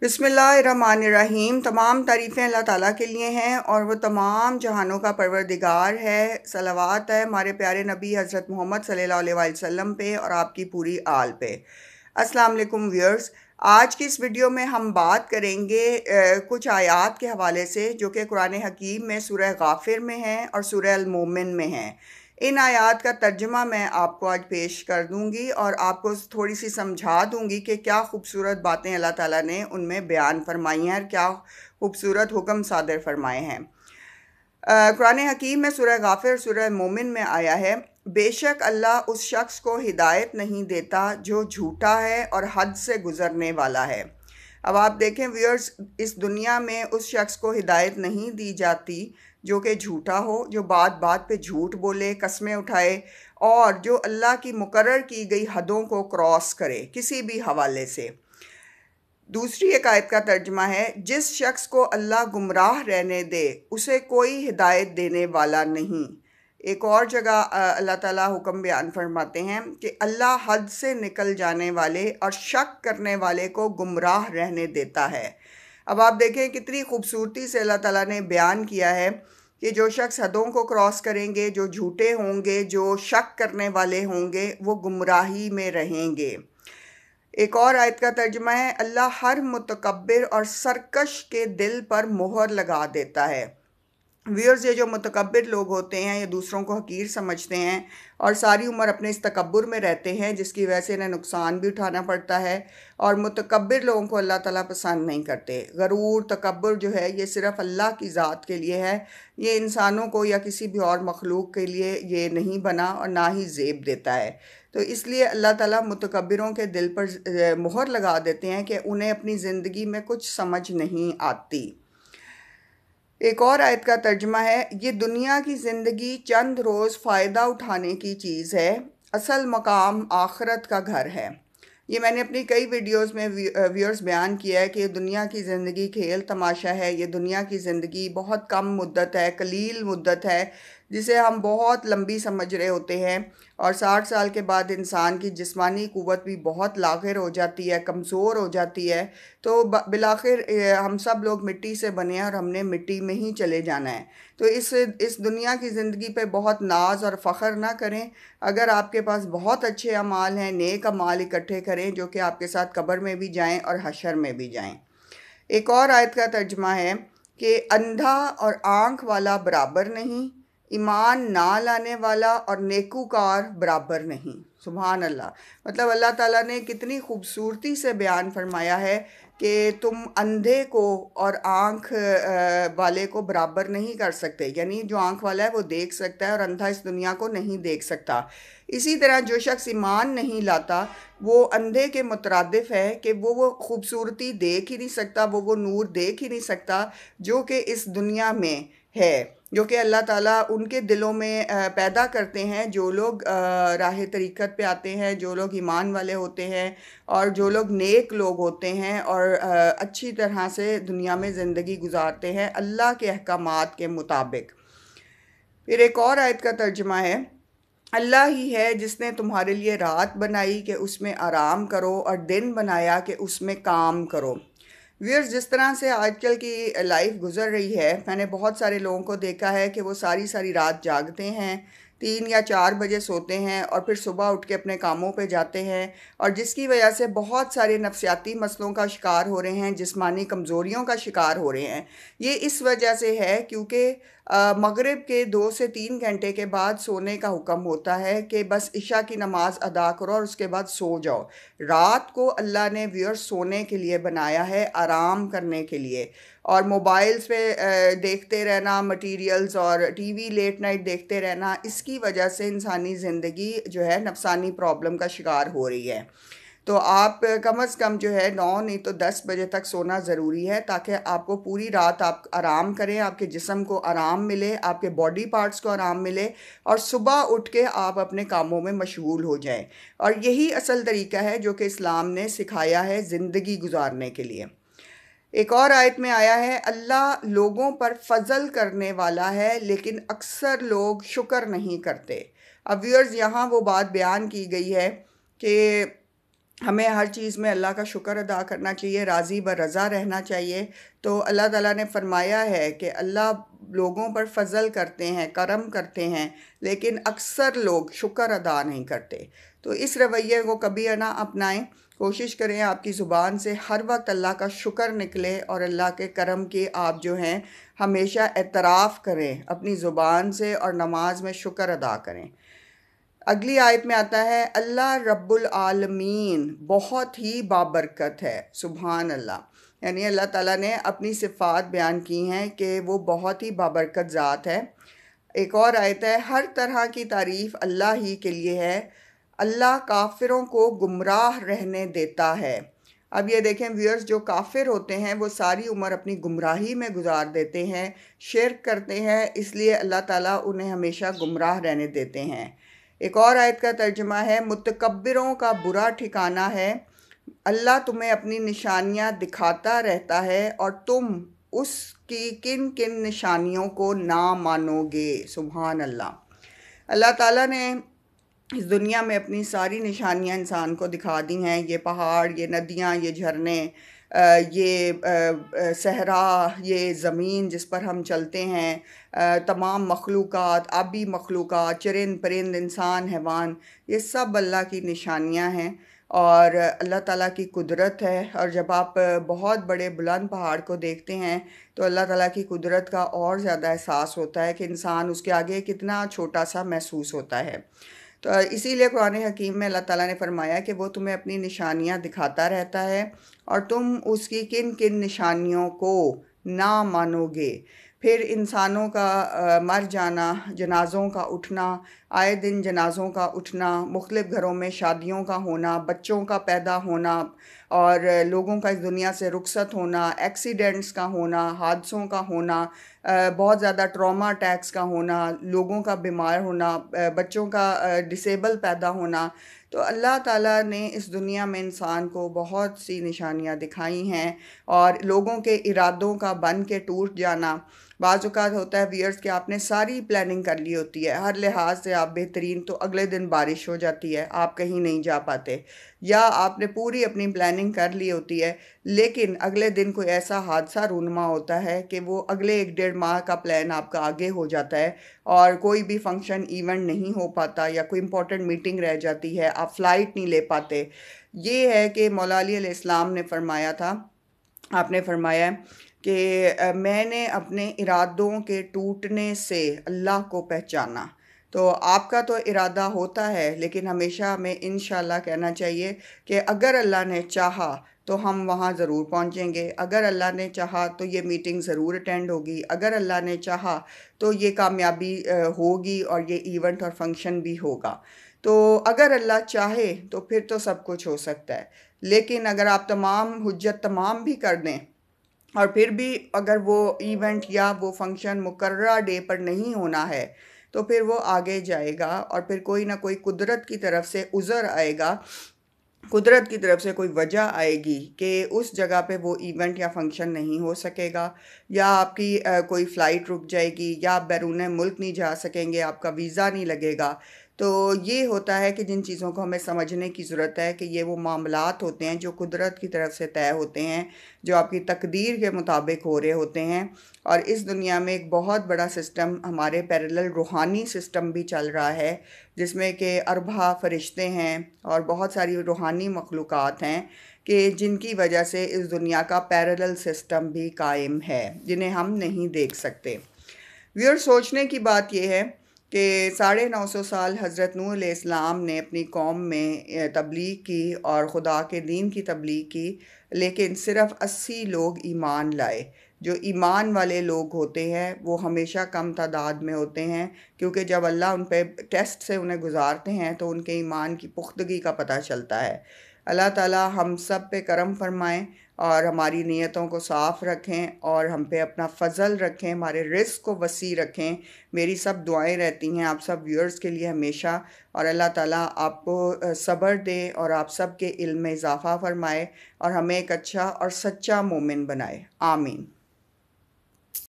बिस्मिल्लाहिर्रहमानिर्रहीम। तमाम तारीफ़ें अल्लाह ताला के लिए हैं और वो तमाम जहानों का परवरदिगार है। सलावत है हमारे प्यारे नबी हज़रत मोहम्मद सल्लल्लाहु अलैहि वसल्लम पे और आपकी पूरी आल पे। अस्सलाम वालेकुम व्यूअर्स। आज की इस वीडियो में हम बात करेंगे कुछ आयात के हवाले से जो कि कुरान हकीम में सूरह गाफिर में हैं और सूरह अल मोमिन में हैं। इन आयात का तर्जुमा मैं आपको आज पेश कर दूंगी और आपको थोड़ी सी समझा दूंगी कि क्या खूबसूरत बातें अल्लाह ताला ने उनमें बयान फरमाई हैं और क्या खूबसूरत हुक्म सादर फरमाए हैं। कुरान हकीम में सूरह गाफिर सूरह मोमिन में आया है, बेशक अल्लाह उस शख्स को हिदायत नहीं देता जो झूठा है और हद से गुजरने वाला है। अब आप देखें व्यूअर्स, इस दुनिया में उस शख्स को हिदायत नहीं दी जाती जो कि झूठा हो, जो बात बात पे झूठ बोले, कस्में उठाए और जो अल्लाह की मुकर्रर की गई हदों को क्रॉस करे किसी भी हवाले से। दूसरी एक आयत का तर्जमा है, जिस शख्स को अल्लाह गुमराह रहने दे उसे कोई हिदायत देने वाला नहीं। एक और जगह अल्लाह ताला हुक्म बयान फरमाते हैं कि अल्लाह हद से निकल जाने वाले और शक करने वाले को गुमराह रहने देता है। अब आप देखें कितनी खूबसूरती से अल्लाह ताला ने बयान किया है कि जो शख्स हदों को क्रॉस करेंगे, जो झूठे होंगे, जो शक करने वाले होंगे, वो गुमराही में रहेंगे। एक और आयत का तर्जुमा है, अल्लाह हर मुतकब्बिर और सरकश के दिल पर मोहर लगा देता है। व्यूअर्स, ये जो मुतकब्बिर लोग होते हैं ये दूसरों को हकीर समझते हैं और सारी उम्र अपने इस तकब्बुर में रहते हैं जिसकी वजह से इन्हें नुकसान भी उठाना पड़ता है। और मुतकब्बिर लोगों को अल्लाह ताला पसंद नहीं करते। गरूर तकब्बुर जो है ये सिर्फ़ अल्लाह की ज़ात के लिए है, ये इंसानों को या किसी भी और मखलूक के लिए ये नहीं बना और ना ही ज़ेब देता है। तो इसलिए अल्लाह ताला मुतकब्बिरों के दिल पर मोहर लगा देते हैं कि उन्हें अपनी ज़िंदगी में कुछ समझ नहीं आती। एक और आयत का तर्जुमा है, ये दुनिया की ज़िंदगी चंद रोज़ फ़ायदा उठाने की चीज़ है, असल मकाम आखिरत का घर है। ये मैंने अपनी कई वीडियोस में व्यूअर्स बयान किया है कि ये दुनिया की ज़िंदगी खेल तमाशा है। ये दुनिया की ज़िंदगी बहुत कम मुद्दत है, कलील मुद्दत है, जिसे हम बहुत लंबी समझ रहे होते हैं। और 60 साल के बाद इंसान की जिस्मानी क़ुव्वत भी बहुत लाग़िर हो जाती है, कमज़ोर हो जाती है। तो बिलाखिर हम सब लोग मिट्टी से बने हैं और हमने मिट्टी में ही चले जाना है। तो इस दुनिया की ज़िंदगी पे बहुत नाज और फ़ख्र ना करें। अगर आपके पास बहुत अच्छे अमाल हैं, नेक अमाल इकट्ठे करें जो कि आपके साथ कब्र में भी जाएं और हशर में भी जाएं। एक और आयत का तर्जुमा है कि अंधा और आँख वाला बराबर नहीं, ईमान ना लाने वाला और नेकूकार बराबर नहीं। सुभान अल्लाह। मतलब अल्लाह ताला ने कितनी खूबसूरती से बयान फरमाया है कि तुम अंधे को और आँख वाले को बराबर नहीं कर सकते। यानी जो आँख वाला है वो देख सकता है और अंधा इस दुनिया को नहीं देख सकता। इसी तरह जो शख्स ईमान नहीं लाता वो अंधे के मुतरादिफ है कि वो खूबसूरती देख ही नहीं सकता, वो नूर देख ही नहीं सकता जो कि इस दुनिया में है, जो कि अल्लाह ताला उनके दिलों में पैदा करते हैं। जो लोग राह तरीक़त पे आते हैं, जो लोग ईमान वाले होते हैं और जो लोग नेक लोग होते हैं और अच्छी तरह से दुनिया में ज़िंदगी गुजारते हैं अल्लाह के अहकामात के मुताबिक। फिर एक और आयत का तर्जुमा है, अल्लाह ही है जिसने तुम्हारे लिए रात बनाई कि उसमें आराम करो और दिन बनाया कि उसमें काम करो। व्यूअर्स, जिस तरह से आजकल की लाइफ गुजर रही है, मैंने बहुत सारे लोगों को देखा है कि वो सारी सारी रात जागते हैं, 3 या 4 बजे सोते हैं और फिर सुबह उठ के अपने कामों पे जाते हैं और जिसकी वजह से बहुत सारे नफसियाती मसलों का शिकार हो रहे हैं, जिस्मानी कमज़ोरियों का शिकार हो रहे हैं। ये इस वजह से है क्योंकि मगरिब के 2 से 3 घंटे के बाद सोने का हुक्म होता है कि बस इशा की नमाज़ अदा करो और उसके बाद सो जाओ। रात को अल्लाह ने व्यूअर्स सोने के लिए बनाया है, आराम करने के लिए। और मोबाइल्स पे देखते रहना मटीरियल्स और टीवी लेट नाइट देखते रहना, इसकी वजह से इंसानी ज़िंदगी जो है नफसानी प्रॉब्लम का शिकार हो रही है। तो आप कम अज़ कम जो है 9 नहीं तो 10 बजे तक सोना ज़रूरी है ताकि आपको पूरी रात आप आराम करें, आपके जिस्म को आराम मिले, आपके बॉडी पार्ट्स को आराम मिले और सुबह उठ के आप अपने कामों में मशगूल हो जाएं। और यही असल तरीका है जो कि इस्लाम ने सिखाया है ज़िंदगी गुजारने के लिए। एक और आयत में आया है, अल्लाह लोगों पर फजल करने वाला है लेकिन अक्सर लोग शुक्र नहीं करते। अब व्यूअर्स, यहाँ वो बात बयान की गई है कि ہمیں ہر چیز میں اللہ کا شکر ادا کرنا چاہیے، راضی برضا رہنا چاہیے۔ تو اللہ تعالیٰ نے فرمایا ہے کہ اللہ لوگوں پر فضل کرتے ہیں، کرم کرتے ہیں، لیکن اکثر لوگ شکر ادا نہیں کرتے۔ تو اس رویے کو کبھی نہ اپنائیں، کوشش کریں آپ کی زبان سے ہر وقت اللہ کا شکر نکلے، اور اللہ کے کرم کی آپ جو ہیں ہمیشہ اعتراف کریں اپنی زبان سے، اور نماز میں شکر ادا کریں۔ اگلی آیت میں آتا ہے اللہ رب العالمین بہت ہی بابرکت ہے، سبحان اللہ۔ یعنی اللہ تعالیٰ نے اپنی صفات بیان کی ہیں کہ وہ بہت ہی بابرکت ذات ہے۔ ایک اور آیت ہے ہر طرح کی تعریف اللہ ہی کے لیے ہے، اللہ کافروں کو گمراہ رہنے دیتا ہے۔ اب یہ دیکھیں ویورز، جو کافر ہوتے ہیں وہ ساری عمر اپنی گمراہی میں گزار دیتے ہیں، شرک کرتے ہیں، اس لیے اللہ تعالیٰ انہیں ہمیشہ گمراہ رہنے دیتے ہیں۔ ایک اور آیت کا ترجمہ ہے متکبروں کا برا ٹھکانہ ہے، اللہ تمہیں اپنی نشانیاں دکھاتا رہتا ہے اور تم اس کی کن کن نشانیوں کو نہ مانو گے، سبحان اللہ۔ اللہ تعالیٰ نے اس دنیا میں اپنی ساری نشانیاں انسان کو دکھا دی ہیں، یہ پہاڑ، یہ ندیاں، یہ جھرنے، یہ صحرا، یہ زمین جس پر ہم چلتے ہیں، تمام مخلوقات، آبی مخلوقات، چرند پرند، انسان، حیوان، یہ سب اللہ کی نشانیاں ہیں اور اللہ تعالیٰ کی قدرت ہے۔ اور جب آپ بہت بڑے بلند پہاڑ کو دیکھتے ہیں تو اللہ تعالیٰ کی قدرت کا اور زیادہ احساس ہوتا ہے کہ انسان اس کے آگے کتنا چھوٹا سا محسوس ہوتا ہے۔ تو اسی لیے قرآن حکیم میں اللہ تعالیٰ نے فرمایا کہ وہ تمہیں اپنی نشانیاں دکھاتا رہتا ہے اور تم اس کی کن کن نشانیوں کو نہ مانو گے۔ پھر انسانوں کا مر جانا، جنازوں کا اٹھنا، آئے دن جنازوں کا اٹھنا، مختلف گھروں میں شادیوں کا ہونا، بچوں کا پیدا ہونا، اور لوگوں کا اس دنیا سے رخصت ہونا، ایکسیڈنٹس کا ہونا، حادثوں کا ہونا، بہت زیادہ ٹراما اٹیکس کا ہونا، لوگوں کا بیمار ہونا، بچوں کا ڈسیبل پیدا ہونا۔ تو اللہ تعالیٰ نے اس دنیا میں انسان کو بہت سی نشانیاں دکھائی ہیں، اور لوگوں کے ارادوں کا بن کے ٹوٹ جانا۔ بعض اوقات ہوتا ہے ویئرز کہ آپ نے ساری پلاننگ کر لی ہوتی ہے، ہر لحاظ سے آپ بہترین، تو اگلے دن بارش ہو جاتی ہے، آپ کہیں نہیں جا پاتے، یا آپ نے پوری اپنی پلاننگ کر لی ہوتی ہے لیکن اگلے دن کوئی ایسا حادثہ رونما ہوتا ہے کہ وہ اگلے 1-1.5 ماہ کا پلان آپ کا آگے ہو جاتا ہے، اور کوئی بھی فنکشن ایونٹ نہیں ہو پاتا، یا کوئی امپورٹنٹ میٹنگ رہ جاتی ہے، آپ فلائٹ نہیں لے پاتے۔ یہ ہے کہ مولا علی علیہ السلام نے فرمایا تھا، آپ نے فرمایا کہ میں نے اپنے ارادوں کے ٹوٹنے سے اللہ کو پہچانا۔ تو آپ کا تو ارادہ ہوتا ہے لیکن ہمیشہ ہمیں انشاءاللہ کہنا چاہیے کہ اگر اللہ نے چاہا تو ہم وہاں ضرور پہنچیں گے، اگر اللہ نے چاہا تو یہ میٹنگ ضرور اٹینڈ ہوگی، اگر اللہ نے چاہا تو یہ کامیابی ہوگی اور یہ ایونٹ اور فنکشن بھی ہوگا۔ تو اگر اللہ چاہے تو پھر تو سب کچھ ہو سکتا ہے، لیکن اگر آپ تمام حجت تمام بھی کر دیں اور پھر بھی اگر وہ ایونٹ یا وہ فنکشن مقررہ ڈے پر نہیں ہونا ہے تو پھر وہ آگے جائے گا، اور پھر کوئی نہ کوئی قدرت کی طرف سے عذر آئے گا، قدرت کی طرف سے کوئی وجہ آئے گی کہ اس جگہ پہ وہ ایونٹ یا فنکشن نہیں ہو سکے گا، یا آپ کی کوئی فلائٹ رک جائے گی، یا آپ بیرون ملک نہیں جا سکیں گے، آپ کا ویزا نہیں لگے گا۔ تو یہ ہوتا ہے کہ جن چیزوں کو ہمیں سمجھنے کی ضرورت ہے کہ یہ وہ معاملات ہوتے ہیں جو قدرت کی طرف سے طے ہوتے ہیں، جو آپ کی تقدیر کے مطابق ہو رہے ہوتے ہیں۔ اور اس دنیا میں ایک بہت بڑا سسٹم، ہمارے پیرلل روحانی سسٹم بھی چل رہا ہے، جس میں کہ اربع فرشتے ہیں اور بہت ساری روحانی مخلوقات ہیں کہ جن کی وجہ سے اس دنیا کا پیرلل سسٹم بھی قائم ہے، جنہیں ہم نہیں دیکھ سکتے۔ ویئر سوچنے کی بات یہ ہے کہ 950 سال حضرت نوح علیہ السلام نے اپنی قوم میں تبلیغ کی اور خدا کے دین کی تبلیغ کی، لیکن صرف 80 لوگ ایمان لائے۔ جو ایمان والے لوگ ہوتے ہیں وہ ہمیشہ کم تعداد میں ہوتے ہیں، کیونکہ جب اللہ ان پہ ٹیسٹ سے انہیں گزارتے ہیں تو ان کے ایمان کی پختگی کا پتہ چلتا ہے۔ اللہ تعالیٰ ہم سب پہ کرم فرمائیں اور ہماری نیتوں کو صاف رکھیں اور ہم پہ اپنا فضل رکھیں، ہمارے رزق کو وسیع رکھیں۔ میری سب دعائیں رہتی ہیں آپ سب ویورز کے لیے ہمیشہ، اور اللہ تعالیٰ آپ کو صبر دے اور آپ سب کے علم میں اضافہ فرمائے اور ہمیں ایک اچھا اور سچا مومن بنائے، آمین۔